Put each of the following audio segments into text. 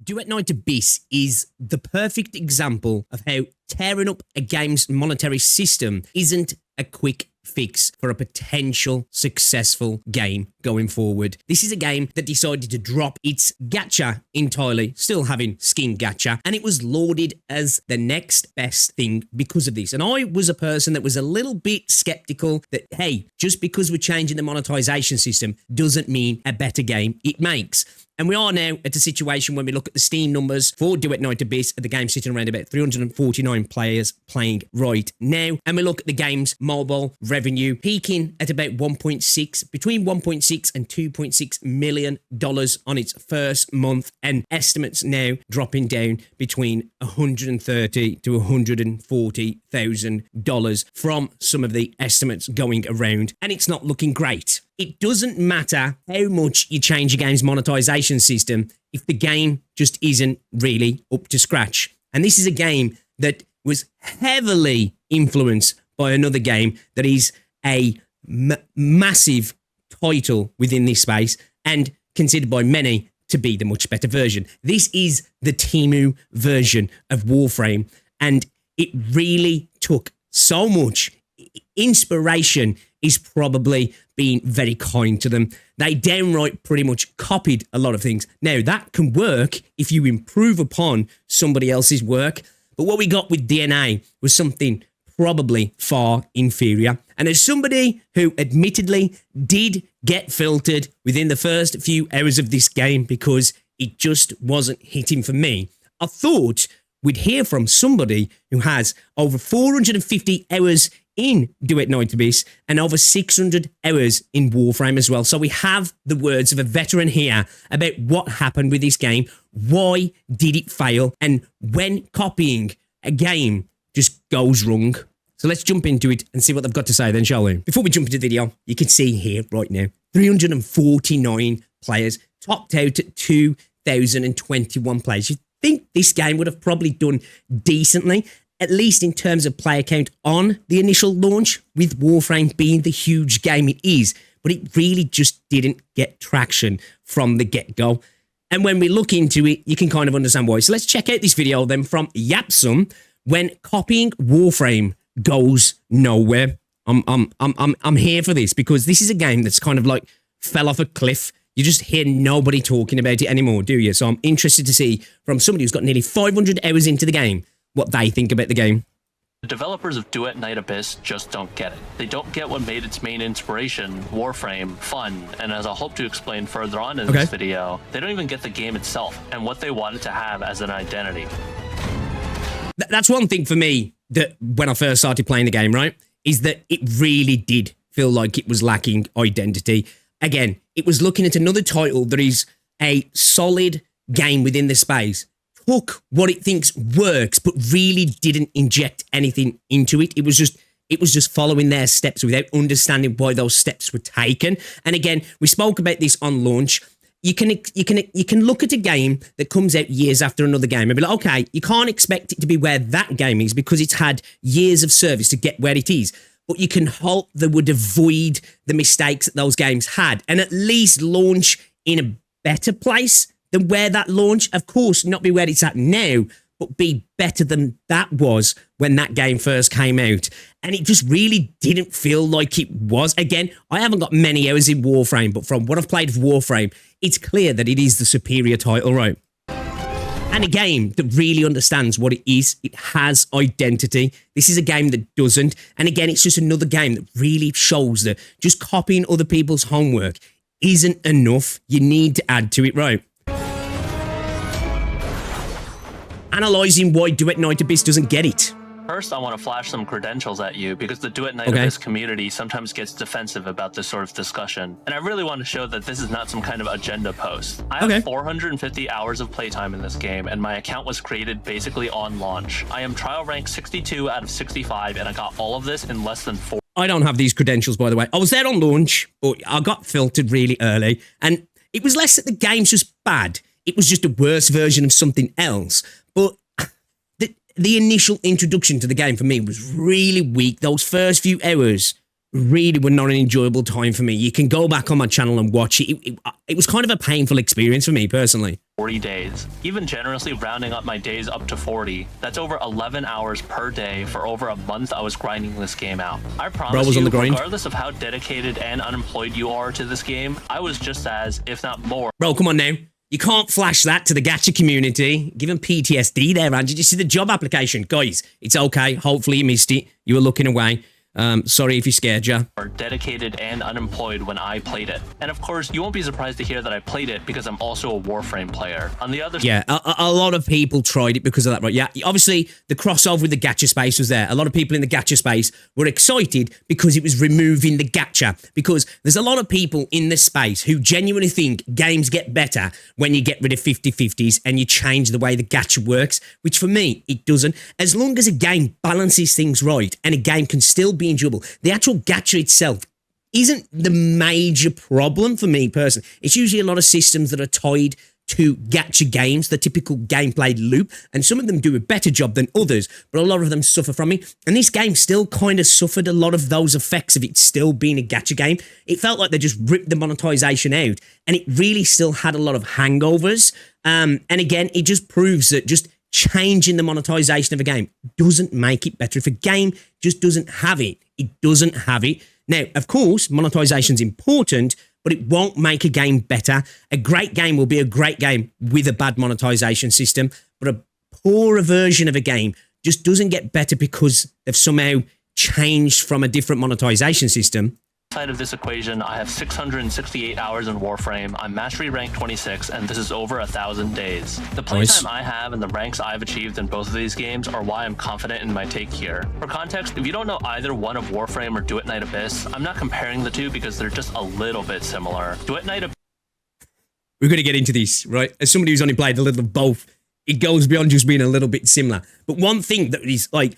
Duet Night Abyss is the perfect example of how tearing up a game's monetary system isn't a quick fix for a potential successful game going forward. This is a game that decided to drop its gacha entirely, still having skin gacha, and it was lauded as the next best thing because of this. And I was a person that was a little bit skeptical that, hey, just because we're changing the monetization system doesn't mean a better game it makes. And we are now at a situation when we look at the Steam numbers for Duet Night Abyss, the game sitting around about 349 players playing right now. And we look at the game's mobile revenue peaking at about between 1.6 and $2.6 million on its first month, and estimates now dropping down between $130,000 to $140,000 from some of the estimates going around. And it's not looking great. It doesn't matter how much you change your game's monetization system if the game just isn't really up to scratch. And this is a game that was heavily influenced by another game that is a massive title within this space and considered by many to be the much better version. This is the Temu version of Warframe, and it really took so much inspiration is probably being very kind to them. They downright pretty much copied a lot of things. Now, that can work if you improve upon somebody else's work, but what we got with DNA was something probably far inferior. And as somebody who admittedly did get filtered within the first few hours of this game because it just wasn't hitting for me, I thought we'd hear from somebody who has over 450 hours in Duet Night Abyss and over 600 hours in Warframe as well. So we have the words of a veteran here about what happened with this game, why did it fail, and when copying a game just goes wrong. So let's jump into it and see what they've got to say then, shall we? Before we jump into the video, you can see here right now, 349 players, topped out at 2,021 players. You'd think this game would have probably done decently, at least in terms of player count on the initial launch, with Warframe being the huge game it is, but it really just didn't get traction from the get-go. And when we look into it, you can kind of understand why. So let's check out this video then from Yapsum, when copying Warframe goes nowhere. I'm here for this because this is a game that's kind of like fell off a cliff. You just hear nobody talking about it anymore, do you? So I'm interested to see from somebody who's got nearly 500 hours into the game what they think about the game. The developers of Duet Night Abyss just don't get it. They don't get what made its main inspiration, Warframe, fun, and as I'll hope to explain further on in this video, they don't even get the game itself and what they wanted to have as an identity. That's one thing for me that when I first started playing the game, right, is that it really did feel like it was lacking identity. Again, it was looking at another title that is a solid game within the space, took what it thinks works, but really didn't inject anything into it. It was just following their steps without understanding why those steps were taken. And again, we spoke about this on launch. You can look at a game that comes out years after another game and be like, okay, you can't expect it to be where that game is because it's had years of service to get where it is. But you can hope they would avoid the mistakes that those games had and at least launch in a better place than where that launch, of course, not be where it's at now, but be better than that was when that game first came out. And it just really didn't feel like it was. Again, I haven't got many hours in Warframe, but from what I've played of Warframe, it's clear that it is the superior title, right? And a game that really understands what it is. It has identity. This is a game that doesn't. And again, it's just another game that really shows that just copying other people's homework isn't enough. You need to add to it, right? Analysing why Duet Night Abyss doesn't get it. First, I want to flash some credentials at you because the Duet Night Abyss community sometimes gets defensive about this sort of discussion. And I really want to show that this is not some kind of agenda post. I have 450 hours of playtime in this game, and my account was created basically on launch. I am trial rank 62 out of 65, and I got all of this in less than 4. I don't have these credentials, by the way. I was there on launch, but I got filtered really early, and it was less that the game's just bad. It was just a worse version of something else. But the initial introduction to the game for me was really weak. Those first few hours really were not an enjoyable time for me. You can go back on my channel and watch it. It was kind of a painful experience for me personally. 40 days. Even generously rounding up my days up to 40, that's over 11 hours per day for over a month I was grinding this game out. I promise you, regardless of how dedicated and unemployed you are to this game, I was just as, if not more. Bro, come on now. You can't flash that to the gacha community. Give them PTSD there, man. Did you see the job application? Guys, it's okay. Hopefully you missed it. You were looking away. Sorry if you scared you. Dedicated and unemployed when I played it. And of course, you won't be surprised to hear that I played it because I'm also a Warframe player. On the other yeah, a lot of people tried it because of that, right? Yeah, obviously the crossover with the gacha space was there. A lot of people in the gacha space were excited because it was removing the gacha. Because there's a lot of people in this space who genuinely think games get better when you get rid of 50-50s and you change the way the gacha works, which for me, it doesn't. As long as a game balances things right and a game can still be enjoyable, the actual gacha itself isn't the major problem for me personally. It's usually a lot of systems that are tied to gacha games, the typical gameplay loop, and some of them do a better job than others, but a lot of them suffer from it. And this game still kind of suffered a lot of those effects of it still being a gacha game. It felt like they just ripped the monetization out, and it really still had a lot of hangovers. And again, it just proves that just changing the monetization of a game doesn't make it better. If a game just doesn't have it, it doesn't have it. Now, of course, monetization is important, but it won't make a game better. A great game will be a great game with a bad monetization system, but a poorer version of a game just doesn't get better because they've somehow changed from a different monetization system. Side of this equation, I have 668 hours in Warframe, I'm mastery rank 26, and this is over 1,000 days. The playtime I have and the ranks I've achieved in both of these games are why I'm confident in my take here. For context, if you don't know either one of Warframe or Duet Night Abyss, I'm not comparing the two because they're just a little bit similar. Duet Night Abyss... We're going to get into this, right? As somebody who's only played a little of both, it goes beyond just being a little bit similar. But one thing that is like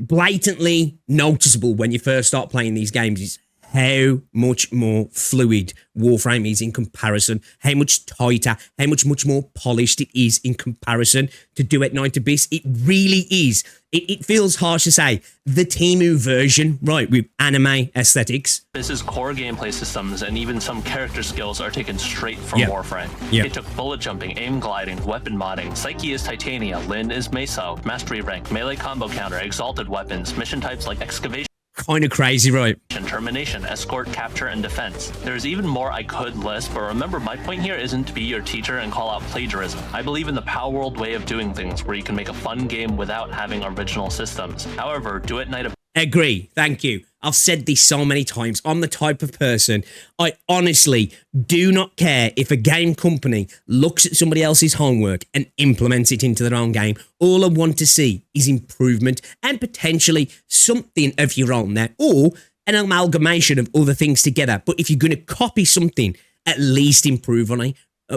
blatantly noticeable when you first start playing these games is how much more fluid Warframe is in comparison, how much tighter, how much more polished it is in comparison to Duet Night Abyss. It really is. It feels harsh to say, the Temu version, right, with anime aesthetics. This is core gameplay systems, and even some character skills are taken straight from Warframe. It took bullet jumping, aim gliding, weapon modding, Psyche is Titania, Lyn is Meso, mastery rank, melee combo counter, exalted weapons, mission types like excavation, kind of crazy, right? Termination, escort, capture, and defense. There's even more I could list, but remember, my point here isn't to be your teacher and call out plagiarism. I believe in the Power World way of doing things, where you can make a fun game without having original systems. However, Duet Night... Agree. Thank you. I've said this so many times. I'm the type of person, I honestly do not care if a game company looks at somebody else's homework and implements it into their own game. All I want to see is improvement and potentially something of your own there, or an amalgamation of other things together. But if you're going to copy something, at least improve on it.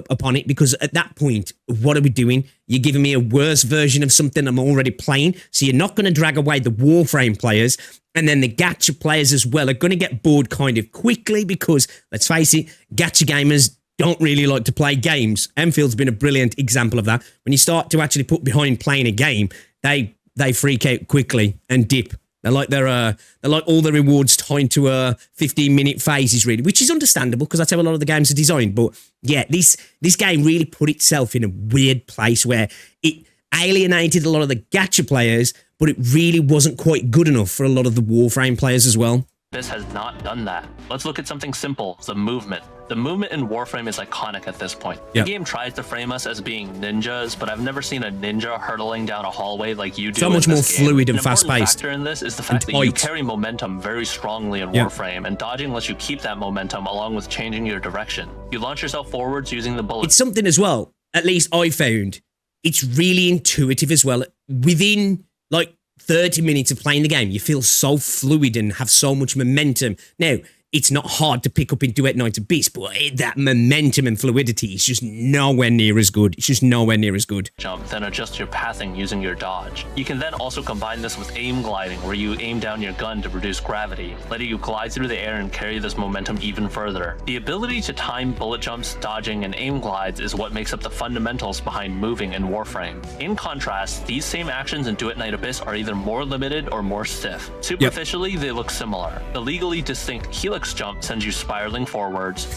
Upon it, because at that point, what are we doing? You're giving me a worse version of something I'm already playing, so you're not going to drag away the Warframe players, and then the gacha players as well are going to get bored kind of quickly because, let's face it, gacha gamers don't really like to play games. Enfield's been a brilliant example of that. When you start to actually put behind playing a game, they freak out quickly and dip. They're like all the rewards tied to 15-minute phases, really, which is understandable because that's how a lot of the games are designed. But yeah, this game really put itself in a weird place where it alienated a lot of the gacha players, but it really wasn't quite good enough for a lot of the Warframe players as well. This has not done that. Let's look at something simple, the movement. The movement in Warframe is iconic at this point. The game tries to frame us as being ninjas, but I've never seen a ninja hurtling down a hallway like you do. So much more fluid and fast-paced. An factor in this is the fact that you carry momentum very strongly in Warframe, and dodging lets you keep that momentum along with changing your direction. You launch yourself forwards using the bullet. It's something as well, at least I found, it's really intuitive as well. Within, like, 30 minutes of playing the game, you feel so fluid and have so much momentum. Now, it's not hard to pick up in Duet Night Abyss, but that momentum and fluidity is just nowhere near as good. It's just nowhere near as good. Jump, then adjust your pathing using your dodge. You can then also combine this with aim gliding, where you aim down your gun to reduce gravity, letting you glide through the air and carry this momentum even further. The ability to time bullet jumps, dodging, and aim glides is what makes up the fundamentals behind moving in Warframe. In contrast, these same actions in Duet Night Abyss are either more limited or more stiff. Superficially, they look similar. The legally distinct helix helix jump sends you spiraling forwards.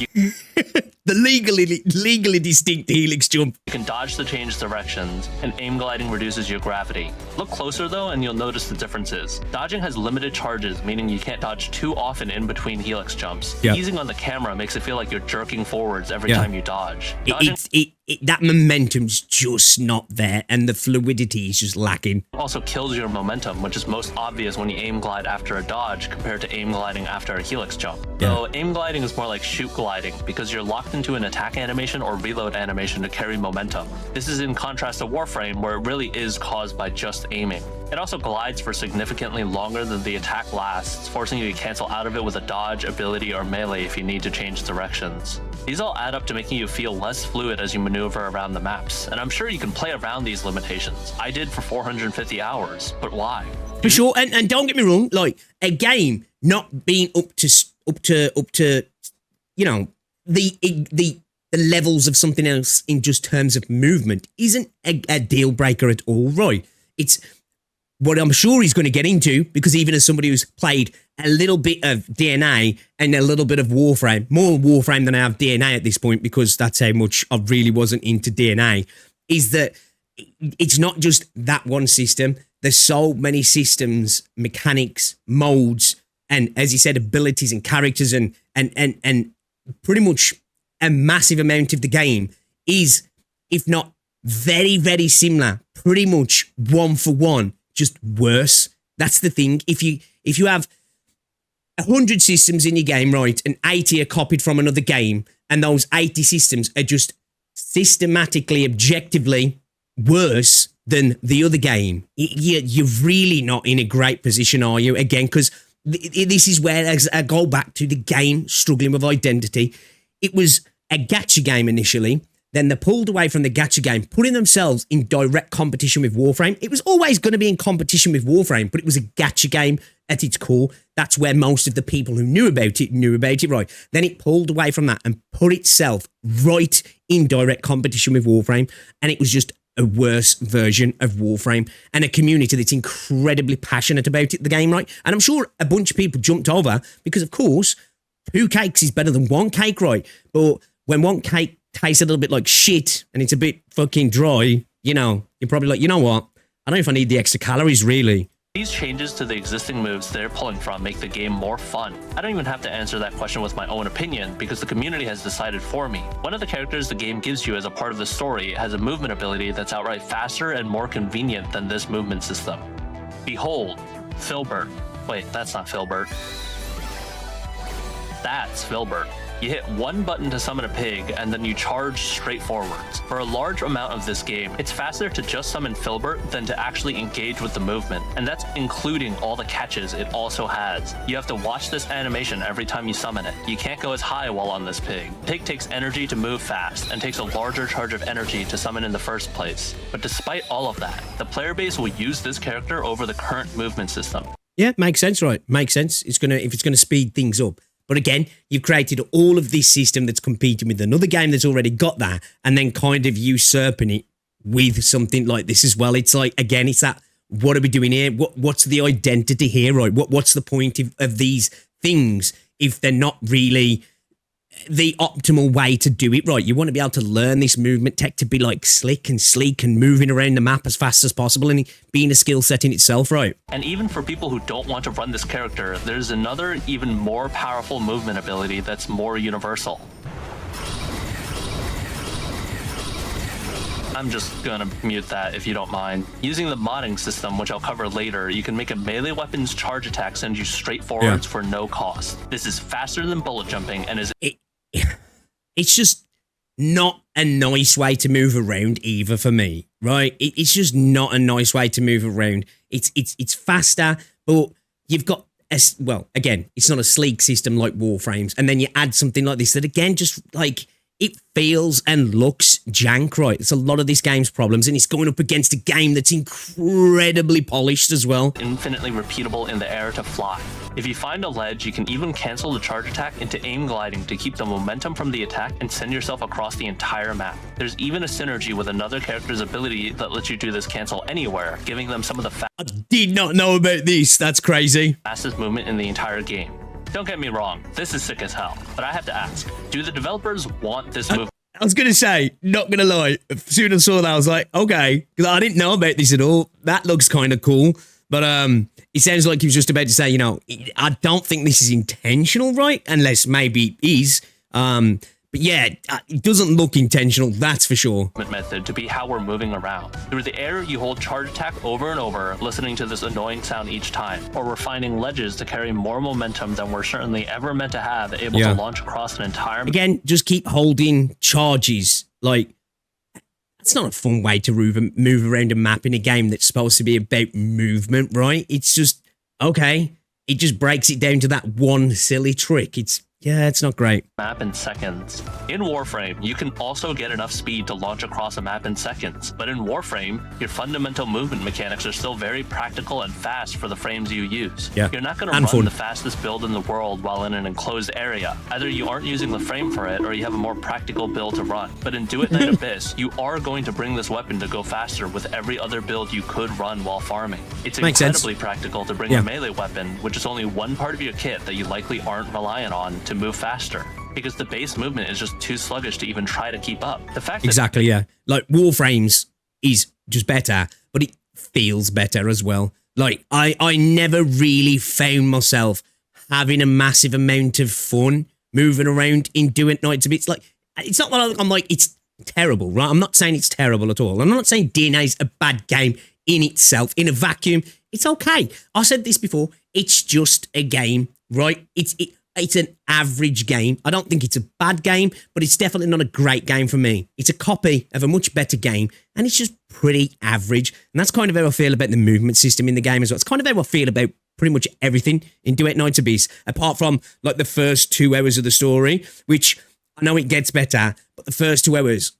The legally distinct helix jump. You can dodge to change directions, and aim gliding reduces your gravity. Look closer though, and you'll notice the differences. Dodging has limited charges, meaning you can't dodge too often in between helix jumps. Yep. Easing on the camera makes it feel like you're jerking forwards every time you dodge. That momentum's just not there, and the fluidity is just lacking. Also kills your momentum, which is most obvious when you aim glide after a dodge compared to aim gliding after a helix jump. So aim gliding is more like shoot gliding because you're locked into an attack animation or reload animation to carry momentum. This is in contrast to Warframe, where it really is caused by just aiming. It also glides for significantly longer than the attack lasts, forcing you to cancel out of it with a dodge, ability, or melee if you need to change directions. These all add up to making you feel less fluid as you maneuver around the maps, and I'm sure you can play around these limitations. I did for 450 hours, but why? For sure, and don't get me wrong, like a game not being up to you know, the levels of something else in just terms of movement isn't a deal breaker at all, right? It's what I'm sure he's going to get into, because even as somebody who's played a little bit of DNA and a little bit of Warframe, more Warframe than I have DNA at this point, because that's how much I really wasn't into DNA, is that it's not just that one system. There's so many systems, mechanics, modes, and as you said, abilities and characters, and pretty much a massive amount of the game is, if not very, very similar, pretty much one for one, just worse. That's the thing. If you have 100 systems in your game, right, and 80 are copied from another game, and those 80 systems are just systematically, objectively worse than the other game, you're really not in a great position, are you? Again, because this is where, as I go back to the game struggling with identity, it was a gacha game initially. Then they pulled away from the gacha game, putting themselves in direct competition with Warframe. It was always going to be in competition with Warframe, but it was a gacha game at its core. That's where most of the people who knew about it, right? Then it pulled away from that and put itself right in direct competition with Warframe, and it was just a worse version of Warframe, and a community that's incredibly passionate about it, the game, right? And I'm sure a bunch of people jumped over because, of course, 2 cakes is better than 1 cake, right? But when 1 cake tastes a little bit like shit and it's a bit fucking dry, you know, you're probably like, you know what? I don't know if I need the extra calories, really. These changes to the existing moves they're pulling from make the game more fun. I don't even have to answer that question with my own opinion, because the community has decided for me. One of the characters the game gives you as a part of the story has a movement ability that's outright faster and more convenient than this movement system. Behold, Filbert. Wait, that's not Filbert. That's Filbert. You hit 1 button to summon a pig, and then you charge straight forwards. For a large amount of this game, it's faster to just summon Filbert than to actually engage with the movement, and that's including all the catches it also has. You have to watch this animation every time you summon it. You can't go as high while on this pig. Pig takes energy to move fast, and takes a larger charge of energy to summon in the first place. But despite all of that, the player base will use this character over the current movement system. Yeah, makes sense, right? Makes sense. If it's gonna speed things up. But again, you've created all of this system that's competing with another game that's already got that, and then kind of usurping it with something like this as well. It's like, again, it's that, what are we doing here? What's the identity here, right? What's the point of these things if they're not really the optimal way to do it, right? You want to be able to learn this movement tech to be like slick and sleek and moving around the map as fast as possible, and being a skill set in itself, right? And even for people who don't want to run this character, there's another even more powerful movement ability that's more universal. I'm just gonna mute that if you don't mind. Using the modding system, which I'll cover later, you can make a melee weapon's charge attack send you straight forwards for no cost. This is faster than bullet jumping and is... It's just not a nice way to move around either for me, right? It's just not a nice way to move around. It's faster, but you've got... well, again, it's not a sleek system like Warframes, and then you add something like this that, again, just like... it feels and looks jank, right? It's a lot of this game's problems, and it's going up against a game that's incredibly polished as well. Infinitely repeatable in the air to fly. If you find a ledge, you can even cancel the charge attack into aim gliding to keep the momentum from the attack and send yourself across the entire map. There's even a synergy with another character's ability that lets you do this cancel anywhere, giving them some of the I did not know about this. That's crazy. Fastest movement in the entire game. Don't get me wrong, this is sick as hell, but I have to ask, do the developers want this movement? I was going to say, not going to lie, as soon as I saw that, I was like, okay, because I didn't know about this at all. That looks kind of cool. But it sounds like he was just about to say, you know, I don't think this is intentional, right? Unless maybe it is. But yeah, it doesn't look intentional, that's for sure. Method to be how we're moving around. Through the air, you hold charge attack over and over, listening to this annoying sound each time. Or we're finding ledges to carry more momentum than we're certainly ever meant to have, able to launch across an entire... Again, just keep holding charges. Like, that's not a fun way to move around a map in a game that's supposed to be about movement, right? It's just, okay, it just breaks it down to that one silly trick. Yeah, it's not great. Map in seconds. In Warframe, you can also get enough speed to launch across a map in seconds, but in Warframe, your fundamental movement mechanics are still very practical and fast for the frames you use. Yeah. You're not going to run the fastest build in the world while in an enclosed area. Either you aren't using the frame for it, or you have a more practical build to run. But in Duet Night Abyss, you are going to bring this weapon to go faster with every other build you could run while farming. It's incredibly practical to bring a melee weapon, which is only one part of your kit that you likely aren't reliant on to move faster, because the base movement is just too sluggish to even try to keep up. The fact that like Warframes is just better, but it feels better as well. Like I never really found myself having a massive amount of fun moving around in Duet Nights. It's like, it's not that I'm like it's terrible, right? I'm not saying it's terrible at all. I'm not saying DNA is a bad game in itself. In a vacuum, it's okay. I said this before. It's just a game, right? It's an average game. I don't think it's a bad game, but it's definitely not a great game for me. It's a copy of a much better game, and it's just pretty average. And that's kind of how I feel about the movement system in the game as well. It's kind of how I feel about pretty much everything in Duet Nights Abyss, apart from like the first 2 hours of the story, which I know it gets better, but the first 2 hours,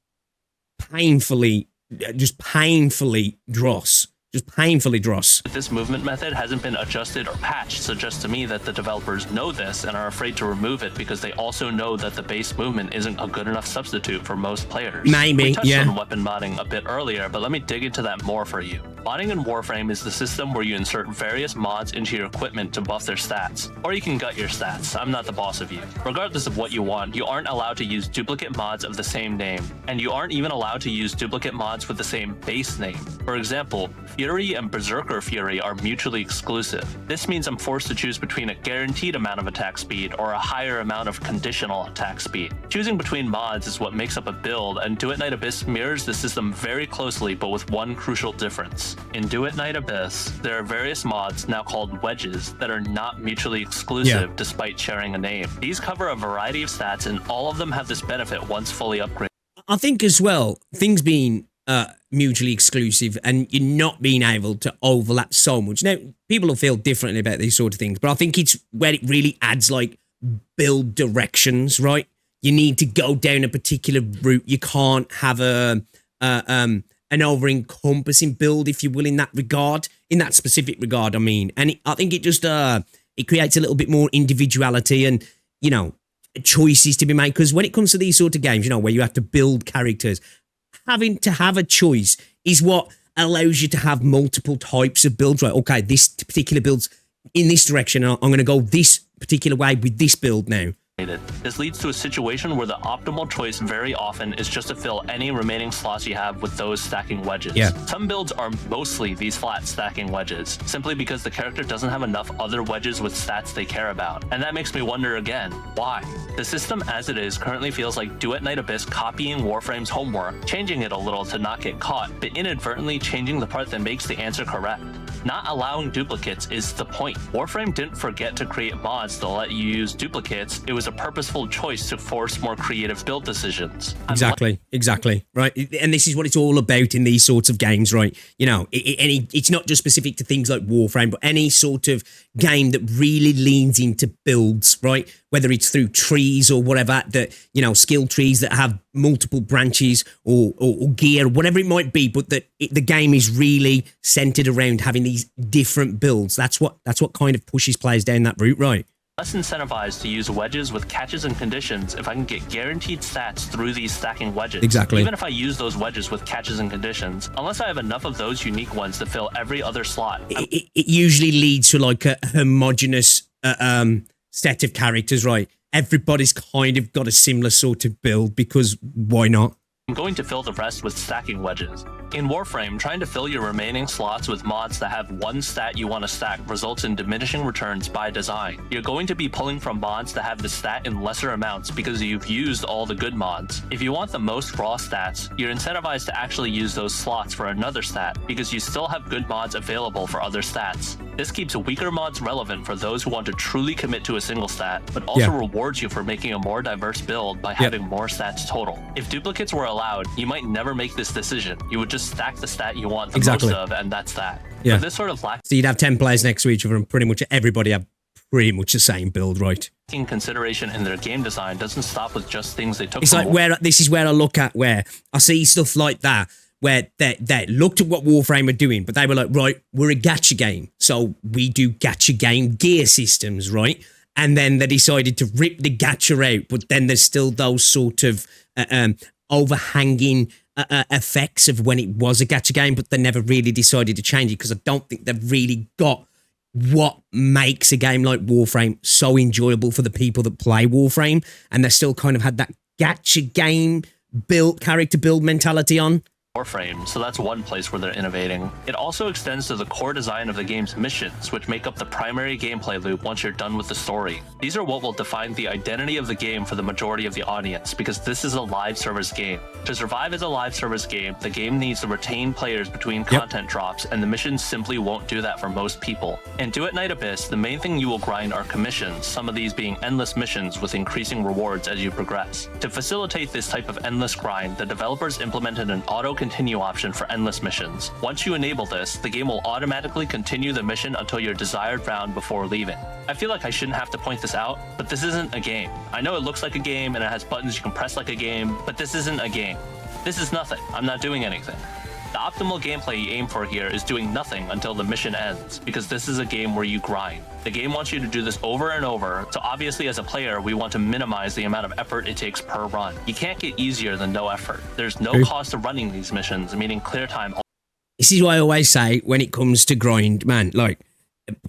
painfully dross. Just painfully dross. This movement method hasn't been adjusted or patched suggests to me that the developers know this and are afraid to remove it because they also know that the base movement isn't a good enough substitute for most players. Maybe, we touched on weapon modding a bit earlier, but let me dig into that more for you. Modding in Warframe is the system where you insert various mods into your equipment to buff their stats. Or you can gut your stats. I'm not the boss of you. Regardless of what you want, you aren't allowed to use duplicate mods of the same name. And you aren't even allowed to use duplicate mods with the same base name. For example, Fury and Berserker Fury are mutually exclusive. This means I'm forced to choose between a guaranteed amount of attack speed or a higher amount of conditional attack speed. Choosing between mods is what makes up a build, and Duet Night Abyss mirrors the system very closely, but with one crucial difference. In Duet Night Abyss, there are various mods, now called wedges, that are not mutually exclusive despite sharing a name. These cover a variety of stats, and all of them have this benefit once fully upgraded. I think as well, things being mutually exclusive and you're not being able to overlap so much. Now, people will feel differently about these sort of things, but I think it's where it really adds like build directions, right? You need to go down a particular route. You can't have an over-encompassing build, if you will, in that regard, in that specific regard, I mean. And I think it just, it creates a little bit more individuality and, you know, choices to be made. Because when it comes to these sort of games, you know, where you have to build characters, having to have a choice is what allows you to have multiple types of builds, right? Okay, this particular build's in this direction. I'm going to go this particular way with this build now. This leads to a situation where the optimal choice very often is just to fill any remaining slots you have with those stacking wedges. Some builds are mostly these flat stacking wedges, simply because the character doesn't have enough other wedges with stats they care about. And that makes me wonder again, why? The system as it is currently feels like Duet Night Abyss copying Warframe's homework, changing it a little to not get caught, but inadvertently changing the part that makes the answer correct. Not allowing duplicates is the point. Warframe didn't forget to create mods to let you use duplicates. It was a purposeful choice to force more creative build decisions. Exactly, right? And this is what it's all about in these sorts of games, right? You know, it's not just specific to things like Warframe, but any sort of game that really leans into builds, right? Whether it's through trees or whatever, that, you know, skill trees that have multiple branches or gear, whatever it might be, but that the game is really centered around having these different builds. That's what kind of pushes players down that route, right? Less incentivized to use wedges with catches and conditions if I can get guaranteed stats through these stacking wedges. Exactly. Even if I use those wedges with catches and conditions, unless I have enough of those unique ones to fill every other slot. It usually leads to like a homogenous set of characters, right? Everybody's kind of got a similar sort of build because why not? I'm going to fill the rest with stacking wedges. In Warframe, trying to fill your remaining slots with mods that have one stat you want to stack results in diminishing returns by design. You're going to be pulling from mods that have the stat in lesser amounts because you've used all the good mods. If you want the most raw stats, you're incentivized to actually use those slots for another stat because you still have good mods available for other stats. This keeps weaker mods relevant for those who want to truly commit to a single stat, but also rewards you for making a more diverse build by having more stats total. If duplicates were allowed, you might never make this decision. You would just stack the stat you want the most of, and that's that. Yeah. But this sort of So you'd have 10 players next to each other, and pretty much everybody have pretty much the same build, right? taking consideration in their game design doesn't stop with just things they took. It's like this is where I look at where I see stuff like that, where they looked at what Warframe were doing, but they were like, right, we're a gacha game, so we do gacha game gear systems, right? And then they decided to rip the gacha out, but then there's still those sort of overhanging effects of when it was a gacha game, but they never really decided to change it because I don't think they've really got what makes a game like Warframe so enjoyable for the people that play Warframe, and they still kind of had that gacha game character build mentality on. Warframe, so that's one place where they're innovating. It also extends to the core design of the game's missions, which make up the primary gameplay loop once you're done with the story. These are what will define the identity of the game for the majority of the audience, because this is a live service game. To survive as a live service game, the game needs to retain players between content drops, and the missions simply won't do that for most people. In Duet Night Abyss, the main thing you will grind are commissions, some of these being endless missions with increasing rewards as you progress. To facilitate this type of endless grind, the developers implemented an auto-continue option for endless missions. Once you enable this, the game will automatically continue the mission until your desired round before leaving. I feel like I shouldn't have to point this out, but this isn't a game. I know it looks like a game and it has buttons you can press like a game, but this isn't a game. This is nothing. I'm not doing anything. The optimal gameplay you aim for here is doing nothing until the mission ends, because this is a game where you grind. The game wants you to do this over and over, so obviously as a player, we want to minimize the amount of effort it takes per run. You can't get easier than no effort. There's no cost to running these missions, meaning clear time. This is what I always say when it comes to grind, man. Like,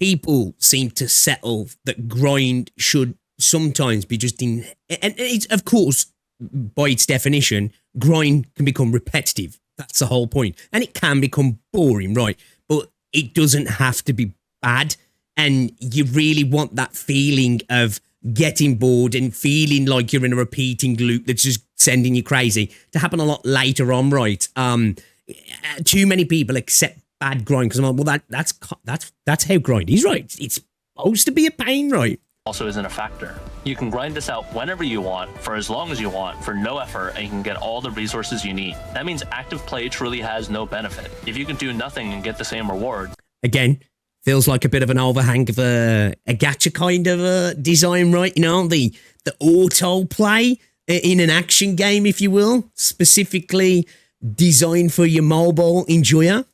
people seem to settle that grind should sometimes be just in... And it's, of course, by its definition, grind can become repetitive. That's the whole point. And it can become boring, right? But it doesn't have to be bad. And you really want that feeling of getting bored and feeling like you're in a repeating loop that's just sending you crazy to happen a lot later on, right? Too many people accept bad grind because I'm like, well, that's how grind is, right? It's supposed to be a pain, right? Also isn't a factor. You can grind this out whenever you want, for as long as you want, for no effort, and you can get all the resources you need. That means active play truly has no benefit. If you can do nothing and get the same rewards. Again, feels like a bit of an overhang of a gacha kind of a design, right? You know, the auto play in an action game, if you will, specifically designed for your mobile enjoyer.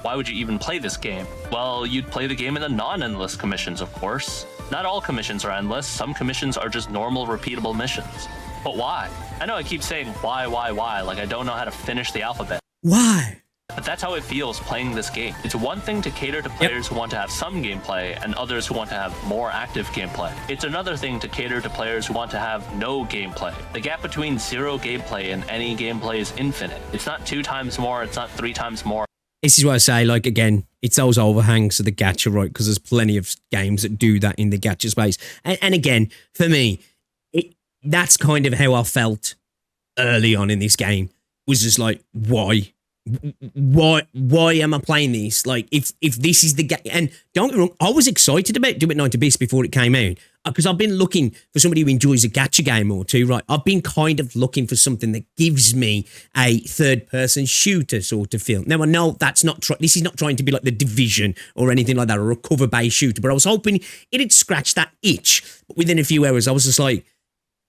Why would you even play this game? Well, you'd play the game in the non-endless commissions, of course. Not all commissions are endless. Some commissions are just normal, repeatable missions. But why? I know I keep saying why, like I don't know how to finish the alphabet. Why? But that's how it feels playing this game. It's one thing to cater to players who want to have some gameplay and others who want to have more active gameplay. It's another thing to cater to players who want to have no gameplay. The gap between zero gameplay and any gameplay is infinite. It's not 2 times more, it's not 3 times more. This is what I say, like, again, it's those overhangs of the gacha, right? Because there's plenty of games that do that in the gacha space. And again, for me, that's kind of how I felt early on in this game. Was just like, why? Why am I playing this? Like, if this is the game, and don't get me wrong, I was excited about Duet Night Abyss before it came out because I've been looking for somebody who enjoys a gacha game or two, right? I've been kind of looking for something that gives me a third-person shooter sort of feel. Now I know that's not this is not trying to be like The Division or anything like that, or a cover-based shooter, but I was hoping it'd scratch that itch. But within a few hours, I was just like,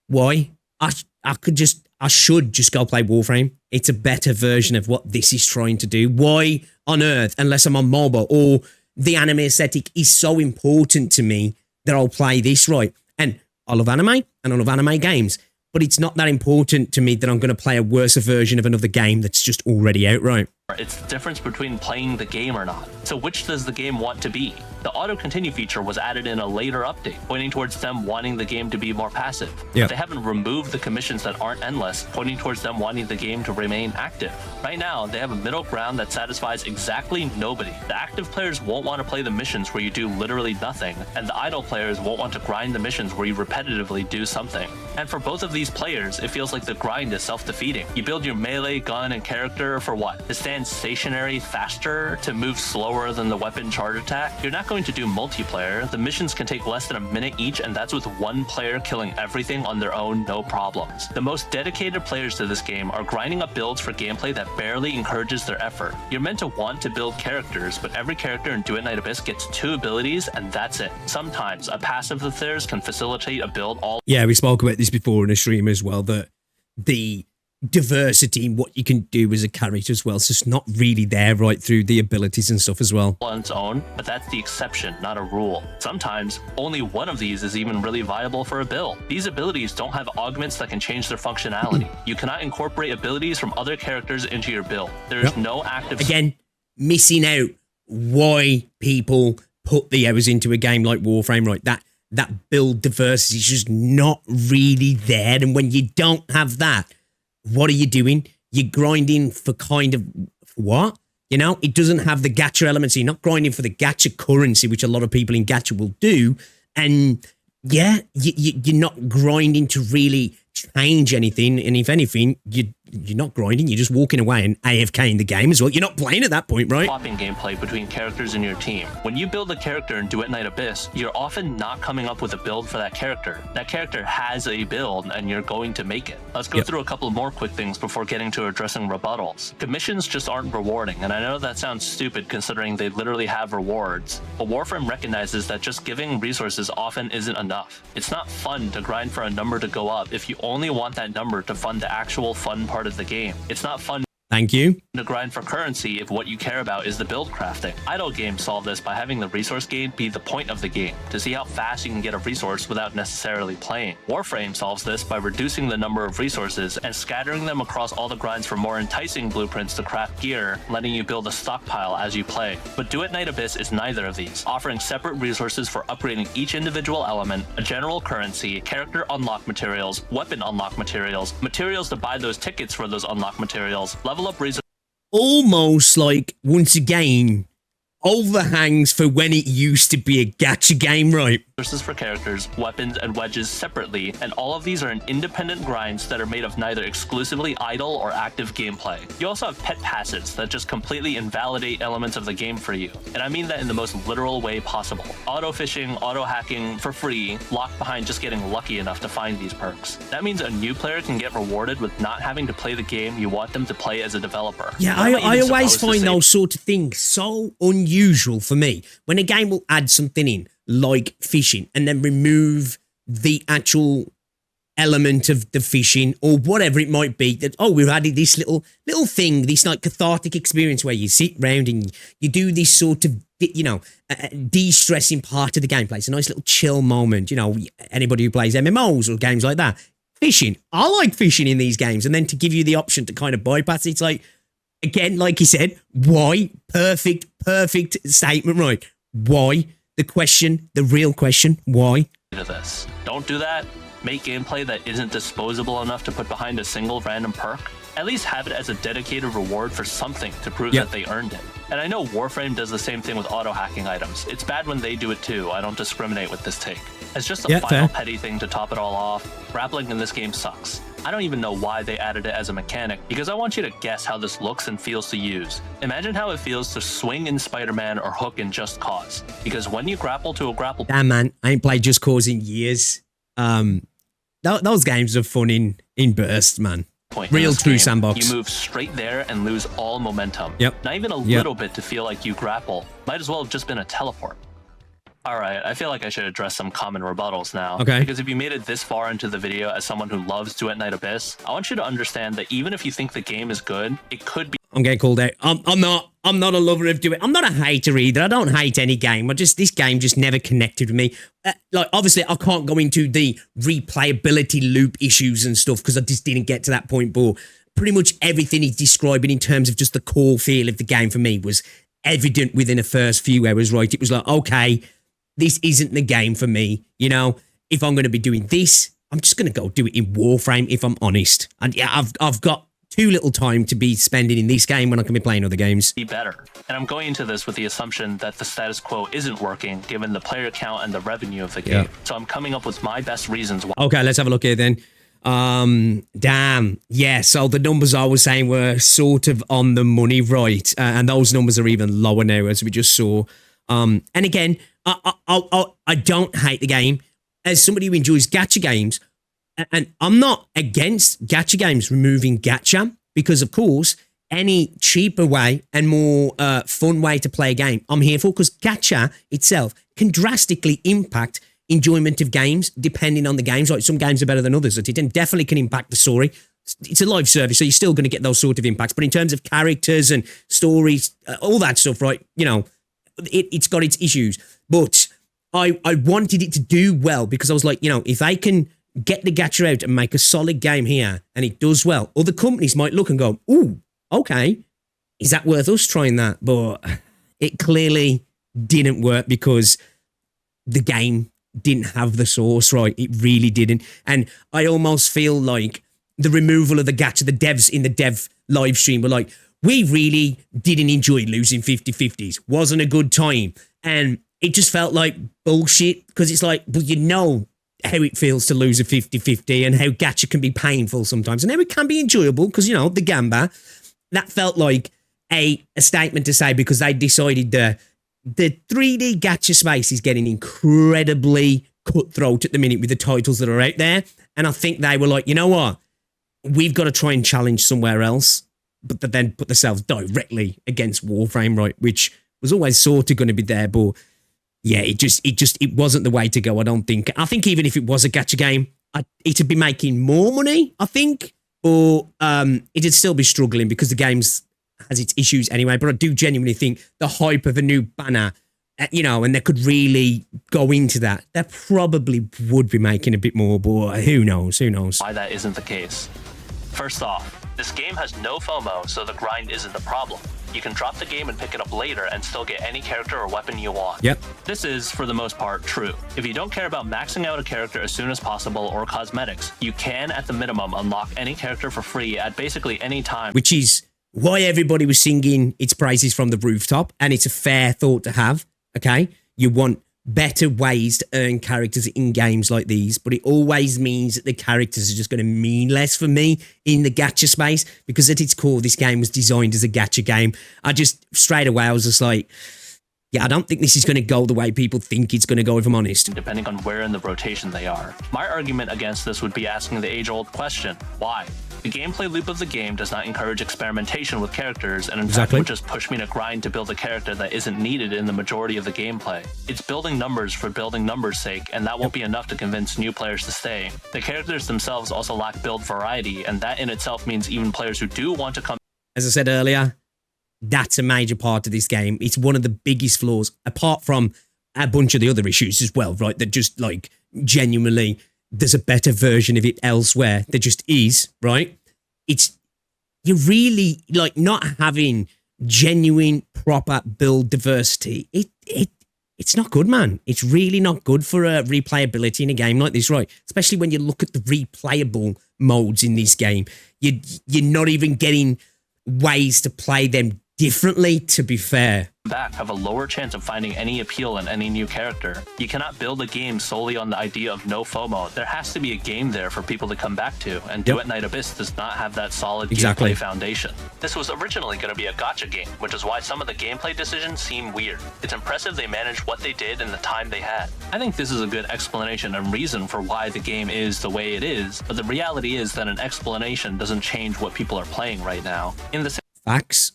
why? I should just go play Warframe. It's a better version of what this is trying to do. Why on earth, unless I'm on mobile or the anime aesthetic is so important to me that I'll play this, right? And I love anime and I love anime games, but it's not that important to me that I'm going to play a worse version of another game that's just already out, right? It's the difference between playing the game or not. So which does the game want to be? The auto-continue feature was added in a later update, pointing towards them wanting the game to be more passive. Yep. They haven't removed the commissions that aren't endless, pointing towards them wanting the game to remain active. Right now, they have a middle ground that satisfies exactly nobody. The active players won't want to play the missions where you do literally nothing, and the idle players won't want to grind the missions where you repetitively do something. And for both of these players, it feels like the grind is self-defeating. You build your melee, gun, and character for what? To stand stationary faster? To move slower than the weapon charge attack? You're not going to do multiplayer. The missions can take less than a minute each, and that's with one player killing everything on their own, no problems. The most dedicated players to this game are grinding up builds for gameplay that barely encourages their effort. You're meant to want to build characters, but every character in Duet Night Abyss gets 2 abilities, and that's it. Sometimes a passive of theirs can facilitate a build all. Yeah, we spoke about this before in a stream as well, that the diversity in what you can do as a character as well, it's just not really there right through the abilities and stuff as well. On its own, but that's the exception, not a rule. Sometimes, only one of these is even really viable for a build. These abilities don't have augments that can change their functionality. You cannot incorporate abilities from other characters into your build. There is no active... Again, missing out why people put the hours into a game like Warframe, right? That build diversity is just not really there, and when you don't have that, what are you doing? You're grinding for kind of what? You know, it doesn't have the gacha elements. You're not grinding for the gacha currency, which a lot of people in gacha will do. And yeah, you're not grinding to really change anything. And if anything, you're not grinding. You're just walking away and AFK in the game as well. You're not playing at that point, right? Swapping gameplay between characters in your team. When you build a character in Duet Night Abyss, you're often not coming up with a build for that character. That character has a build and you're going to make it. Let's go through a couple more quick things before getting to addressing rebuttals. Commissions just aren't rewarding, and I know that sounds stupid considering they literally have rewards, but Warframe recognizes that just giving resources often isn't enough. It's not fun to grind for a number to go up if you only want that number to fund the actual fun part of the game. It's not fun Thank you. to grind for currency if what you care about is the build crafting. Idle games solve this by having the resource gain be the point of the game, to see how fast you can get a resource without necessarily playing. Warframe solves this by reducing the number of resources and scattering them across all the grinds for more enticing blueprints to craft gear, letting you build a stockpile as you play. But Duet Night Abyss is neither of these, offering separate resources for upgrading each individual element, a general currency, character unlock materials, weapon unlock materials, materials to buy those tickets for those unlock materials, level up resources. Almost like, once again, overhangs for when it used to be a gacha game, right? Resources for characters, weapons, and wedges separately, and all of these are in independent grinds that are made of neither exclusively idle or active gameplay. You also have pet passives that just completely invalidate elements of the game for you, and I mean that in the most literal way possible. Auto-fishing, auto-hacking for free, locked behind just getting lucky enough to find these perks. That means a new player can get rewarded with not having to play the game you want them to play as a developer. Yeah, I always find those sort of things so unusual for me. When a game will add something in, like fishing, and then remove the actual element of the fishing or whatever it might be, that, oh, we've added this little thing, this like cathartic experience where you sit round and you do this sort of, you know, de-stressing part of the gameplay. It's a nice little chill moment, you know, anybody who plays MMOs or games like that. Fishing, I like fishing in these games, and then to give you the option to kind of bypass it, it's like, again, like you said, why? Perfect statement, right? Why? The question, the real question, why? This. Don't do that. Make gameplay that isn't disposable enough to put behind a single random perk. At least have it as a dedicated reward for something to prove that they earned it. And I know Warframe does the same thing with auto-hacking items. It's bad when they do it too. I don't discriminate with this take. As just a final petty thing to top it all off, grappling in this game sucks. I don't even know why they added it as a mechanic, because I want you to guess how this looks and feels to use. Imagine how it feels to swing in Spider-Man or hook in Just Cause. Because when you grapple to a grapple... Damn, man, I ain't played Just Cause in years. Those games are fun in bursts, man. Real true sandbox. You move straight there and lose all momentum. Not even a little bit to feel like you grapple. Might as well have just been a teleport. Alright, I feel like I should address some common rebuttals now. Okay. Because if you made it this far into the video as someone who loves Duet Night Abyss, I want you to understand that even if you think the game is good, it could be... I'm getting called out. I'm not a lover of Duet. I'm not a hater either. I don't hate any game. This game just never connected with me. Like, obviously, I can't go into the replayability loop issues and stuff because I just didn't get to that point, but pretty much everything he's describing in terms of just the core feel of the game for me was evident within the first few hours, right? It was like, okay, this isn't the game for me. You know, if I'm going to be doing this, I'm just going to go do it in Warframe, if I'm honest. And yeah, I've got too little time to be spending in this game when I can be playing other games. Be better. And I'm going into this with the assumption that the status quo isn't working given the player count and the revenue of the game. Yeah. So I'm coming up with my best reasons why. Okay, let's have a look here then. Damn. Yeah, so the numbers I was saying were sort of on the money, right? And those numbers are even lower now, as we just saw. And again, I don't hate the game. As somebody who enjoys gacha games, and I'm not against gacha games removing gacha, because of course, any cheaper way and more fun way to play a game, I'm here for, because gacha itself can drastically impact enjoyment of games depending on the games. Like some games are better than others. It definitely can impact the story. It's a live service, so you're still going to get those sort of impacts. But in terms of characters and stories, all that stuff, right? You know, it's got its issues. But I wanted it to do well, because I was like, you know, if I can get the gacha out and make a solid game here and it does well, other companies might look and go, ooh, okay, is that worth us trying that? But it clearly didn't work, because the game didn't have the source, right? It really didn't. And I almost feel like the removal of the gacha, the devs in the dev live stream were like, we really didn't enjoy losing 50-50s. Wasn't a good time. And it just felt like bullshit, because it's like, well, you know how it feels to lose a 50-50 and how gacha can be painful sometimes and how it can be enjoyable, because, you know, the gamba, that felt like a statement to say, because they decided the 3D gacha space is getting incredibly cutthroat at the minute with the titles that are out there. And I think they were like, you know what? We've got to try and challenge somewhere else, but then put themselves directly against Warframe, right? Which was always sort of going to be there, but yeah, it wasn't the way to go, I don't think. I think even if it was a gacha game, it'd be making more money, I think, or it'd still be struggling because the game's has its issues anyway. But I do genuinely think the hype of a new banner, you know, and they could really go into that, they probably would be making a bit more, but who knows? Why that isn't the case. First off, this game has no FOMO, so the grind isn't the problem. You can drop the game and pick it up later and still get any character or weapon you want. Yep. This is, for the most part, true. If you don't care about maxing out a character as soon as possible or cosmetics, you can, at the minimum, unlock any character for free at basically any time. Which is why everybody was singing its praises from the rooftop, and it's a fair thought to have, okay? You want better ways to earn characters in games like these, but it always means that the characters are just going to mean less for me in the gacha space, because at its core, this game was designed as a gacha game. Straight away, I was just like, yeah, I don't think this is going to go the way people think it's going to go, if I'm honest. Depending on where in the rotation they are. My argument against this would be asking the age-old question, why? The gameplay loop of the game does not encourage experimentation with characters, and in fact would just push me to grind to build a character that isn't needed in the majority of the gameplay. It's building numbers for building numbers' sake, and that won't be enough to convince new players to stay. The characters themselves also lack build variety, and that in itself means even players who do want to come... As I said earlier, that's a major part of this game. It's one of the biggest flaws, apart from a bunch of the other issues as well, right? That just, like, genuinely, there's a better version of it elsewhere. There just is, right? You're really, like, not having genuine, proper build diversity. It's not good, man. It's really not good for replayability in a game like this, right? Especially when you look at the replayable modes in this game. You're not even getting ways to play them differently, to be fair. Back have a lower chance of finding any appeal in any new character. You cannot build a game solely on the idea of no FOMO. There has to be a game there for people to come back to, and Duet Night Abyss does not have that solid gameplay foundation. This was originally going to be a gacha game, which is why some of the gameplay decisions seem weird. It's impressive they managed what they did in the time they had. I think this is a good explanation and reason for why the game is the way it is, but the reality is that an explanation doesn't change what people are playing right now. Facts.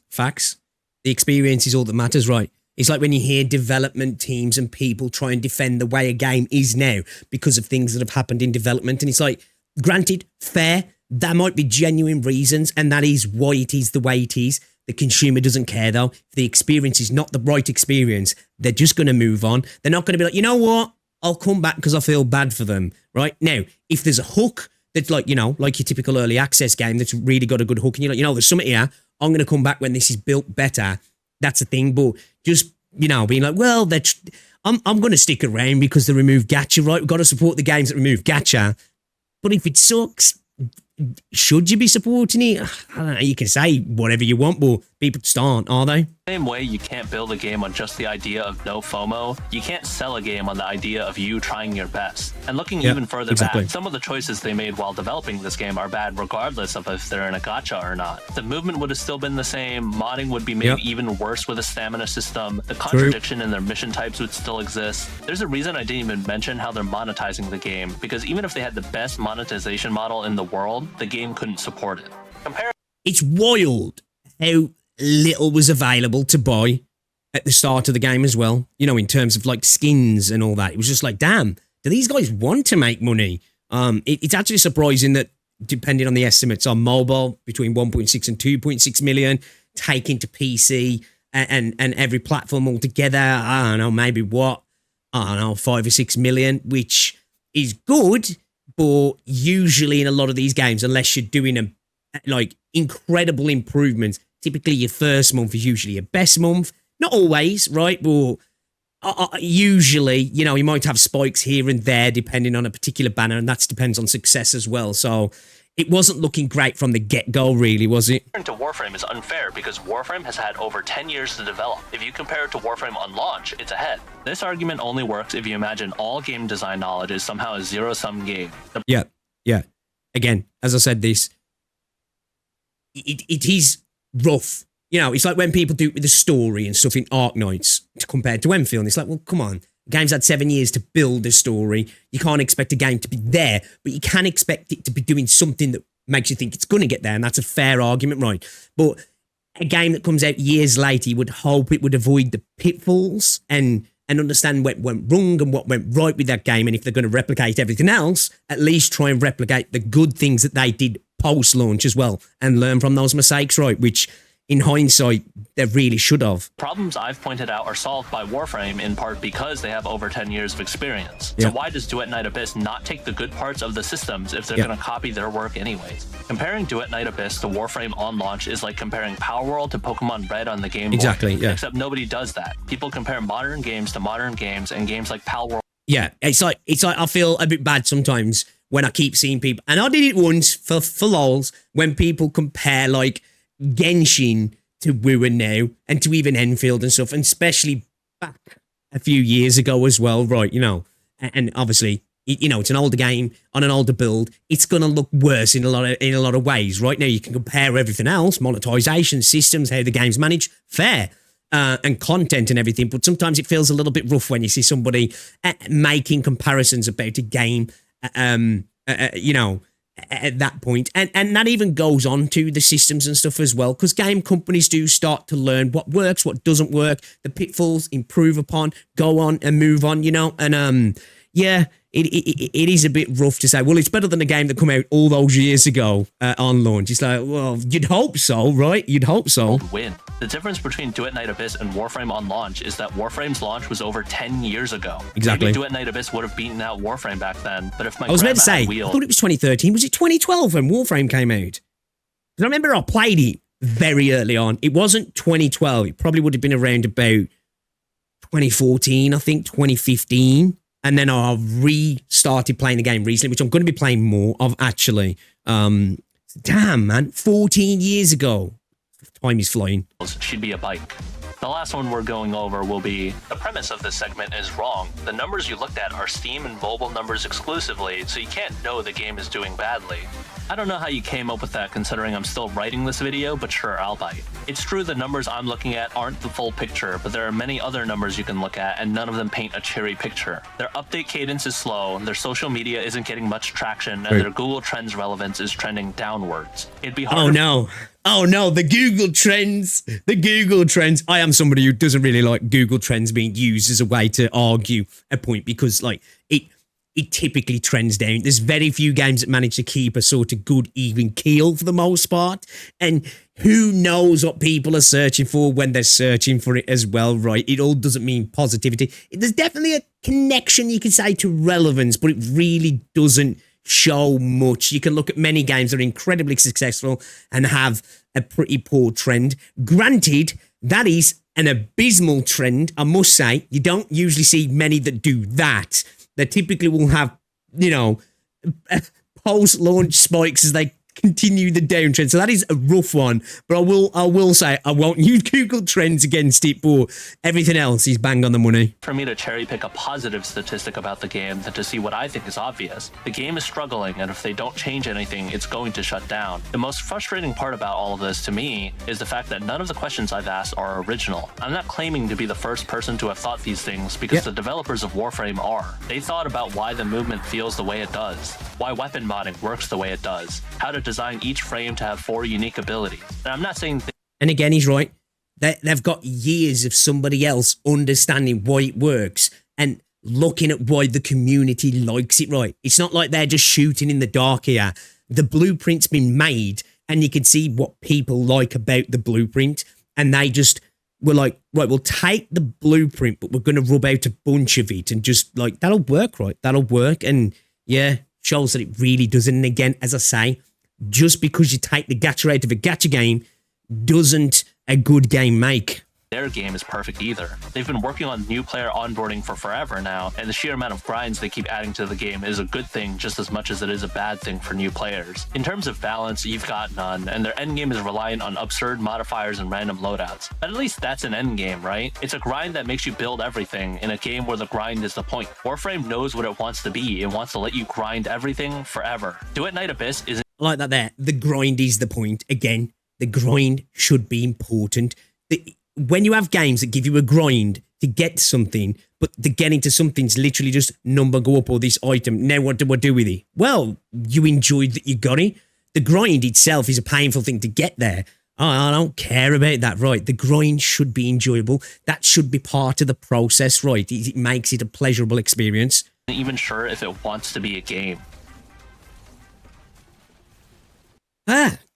The experience is all that matters, right? It's like when you hear development teams and people try and defend the way a game is now because of things that have happened in development. And it's like, granted, fair, there might be genuine reasons, and that is why it is the way it is. The consumer doesn't care, though. If the experience is not the right experience, they're just going to move on. They're not going to be like, you know what? I'll come back because I feel bad for them, right? Now, if there's a hook that's like, you know, like your typical early access game that's really got a good hook, and you're like, you know, there's something here, I'm going to come back when this is built better. that's a thing. But just, being like, well, I'm going to stick around because they remove gacha, right? We've got to support the games that remove gacha. But if it sucks, should you be supporting it? I don't know. You can say whatever you want, but people just aren't, are they? Same way you can't build a game on just the idea of no FOMO, you can't sell a game on the idea of you trying your best. And looking even further back, some of the choices they made while developing this game are bad regardless of if they're in a gacha or not. The movement would have still been the same, modding would be made even worse with a stamina system, the contradiction in their mission types would still exist. There's a reason I didn't even mention how they're monetizing the game, because even if they had the best monetization model in the world, the game couldn't support it. It's wild how little was available to buy at the start of the game as well, in terms of like skins and all that. It was just like, damn, do these guys want to make money? It's actually surprising that, depending on the estimates on mobile, between 1.6 and 2.6 million, taken to PC and every platform altogether, I don't know, maybe 5 or 6 million, which is good, but usually in a lot of these games, unless you're doing incredible improvements, typically your first month is usually your best month. Not always, right? But usually, you might have spikes here and there depending on a particular banner, and that depends on success as well. So it wasn't looking great from the get-go, really, was it? Comparing to Warframe is unfair because Warframe has had over 10 years to develop. If you compare it to Warframe on launch, it's ahead. This argument only works if you imagine all game design knowledge is somehow a zero-sum game. Yeah. Again, as I said this, it is rough. It's like when people do it with the story and stuff in Arknights compared to Enfield. It's like, well, come on. The game's had 7 years to build a story. You can't expect a game to be there, but you can expect it to be doing something that makes you think it's going to get there, and that's a fair argument, right? But a game that comes out years later, you would hope it would avoid the pitfalls and understand what went wrong and what went right with that game, and if they're going to replicate everything else, at least try and replicate the good things that they did post-launch as well, and learn from those mistakes, right? Which, in hindsight, they really should have. Problems I've pointed out are solved by Warframe in part because they have over 10 years of experience. So why does Duet Night Abyss not take the good parts of the systems if they're going to copy their work anyways? Comparing Duet Night Abyss to Warframe on launch is like comparing Power World to Pokemon Red on the Game Boy. Exactly, yeah. Except nobody does that. People compare modern games to modern games, and games like Power World. Yeah, it's like I feel a bit bad sometimes when I keep seeing people, and I did it once for lols, when people compare like Genshin to WoW now, and to even Enfield and stuff, and especially back a few years ago as well, right? And obviously, it's an older game on an older build. It's gonna look worse in a lot of ways. Right now, you can compare everything else, monetization, systems, how the game's managed, fair, and content and everything. But sometimes it feels a little bit rough when you see somebody making comparisons about a game, at that point. And that even goes on to the systems and stuff as well, because game companies do start to learn what works, what doesn't work, the pitfalls, improve upon, go on and move on, and it is a bit rough to say, well, it's better than a game that came out all those years ago on launch. It's like, well, you'd hope so, right? You'd hope so. Win. The difference between Duet Night Abyss and Warframe on launch is that Warframe's launch was over 10 years ago. Exactly. Maybe Duet Night Abyss would have beaten out Warframe back then, but if my I was about to say, I thought it was 2013. Was it 2012 when Warframe came out? Because I remember I played it very early on. It wasn't 2012. It probably would have been around about 2014, I think, 2015. And then I restarted playing the game recently, which I'm going to be playing more of, actually. Damn, man. 14 years ago. Time is flying. Should be a bike. The last one we're going over will be, the premise of this segment is wrong. The numbers you looked at are Steam and mobile numbers exclusively, so you can't know the game is doing badly. I don't know how you came up with that considering I'm still writing this video, but sure, I'll bite. It's true the numbers I'm looking at aren't the full picture, but there are many other numbers you can look at, and none of them paint a cheery picture. Their update cadence is slow, their social media isn't getting much traction, and their Google Trends relevance is trending downwards. It'd be hard. Oh no, the Google Trends. The Google Trends. I am somebody who doesn't really like Google Trends being used as a way to argue a point, because like it typically trends down. There's very few games that manage to keep a sort of good even keel for the most part. And who knows what people are searching for when they're searching for it as well, right? It all doesn't mean positivity. There's definitely a connection, you could say, to relevance, but it really doesn't show much. You can look at many games that are incredibly successful and have a pretty poor trend. Granted, that is an abysmal trend, I must say. You don't usually see many that do that. They typically will have, you know, post-launch spikes as they continue the downtrend. So that is a rough one, but I will say I won't use Google Trends against it, but everything else is bang on the money. For me to cherry pick a positive statistic about the game than to see what I think is obvious. The game is struggling, and if they don't change anything, it's going to shut down. The most frustrating part about all of this to me is the fact that none of the questions I've asked are original. I'm not claiming to be the first person to have thought these things because the developers of Warframe are. They thought about why the movement feels the way it does, why weapon modding works the way it does, how to design each frame to have 4 unique abilities. And I'm not saying... And again, he's right. They've got years of somebody else understanding why it works and looking at why the community likes it, right? It's not like they're just shooting in the dark here. The blueprint's been made and you can see what people like about the blueprint. And they just were like, right, we'll take the blueprint, but we're going to rub out a bunch of it and just like, that'll work, right? That'll work. And yeah, shows that it really doesn't. And again, as I say, just because you take the gacha out of a gacha game doesn't a good game make. Their game is perfect either. They've been working on new player onboarding for forever now, and the sheer amount of grinds they keep adding to the game is a good thing just as much as it is a bad thing for new players. In terms of balance, you've got none, and their endgame is reliant on absurd modifiers and random loadouts. But at least that's an endgame, right? It's a grind that makes you build everything in a game where the grind is the point. Warframe knows what it wants to be. It wants to let you grind everything forever. Duet Night Abyss is... I like that there. The grind is the point. Again, the grind should be important. When you have games that give you a grind to get something, but the getting to something's literally just number go up or this item, now what do I do with it? Well, you enjoyed that you got it. The grind itself is a painful thing to get there. I don't care about that, right? The grind should be enjoyable. That should be part of the process, right? It makes it a pleasurable experience. I'm not even sure if it wants to be a game.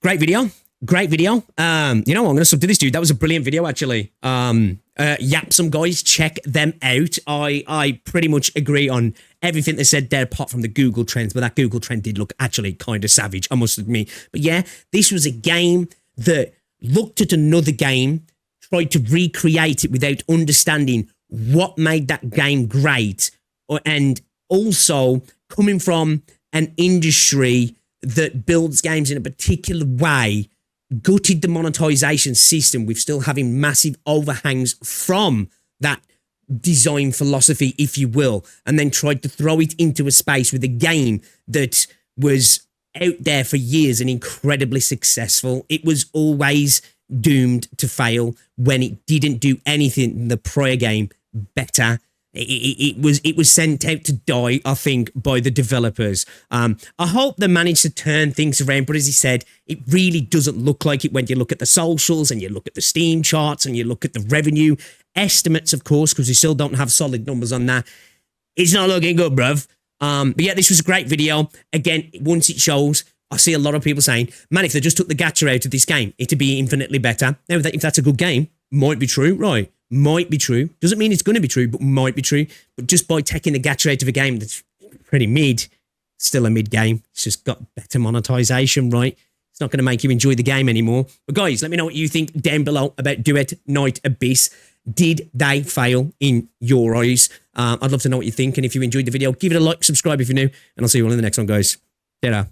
Great video. Great video. You know what? I'm going to sub to this dude. That was a brilliant video, actually. Yapsum guys, check them out. I pretty much agree on everything they said there, apart from the Google trends, but that Google trend did look actually kind of savage, I must admit. But yeah, this was a game that looked at another game, tried to recreate it without understanding what made that game great, and also coming from an industry that builds games in a particular way, gutted the monetization system with still having massive overhangs from that design philosophy, if you will, and then tried to throw it into a space with a game that was out there for years and incredibly successful. It was always doomed to fail when it didn't do anything in the prior game better. It was sent out to die, I think, by the developers. I hope they managed to turn things around, but as he said, it really doesn't look like it when you look at the socials and you look at the Steam charts and you look at the revenue estimates, of course, because we still don't have solid numbers on that. It's not looking good, bruv. But yeah, this was a great video. Again, once it shows, I see a lot of people saying, man, if they just took the gacha out of this game, it'd be infinitely better. Now, if that's a good game, might be true, right? Might be true. Doesn't mean it's going to be true, but might be true. But just by taking the gacha out of a game that's pretty mid, still a mid game. It's just got better monetization, right? It's not going to make you enjoy the game anymore. But guys, let me know what you think down below about Duet Night Abyss. Did they fail in your eyes? I'd love to know what you think. And if you enjoyed the video, give it a like, subscribe if you're new, and I'll see you all in the next one, guys. Ta-ra.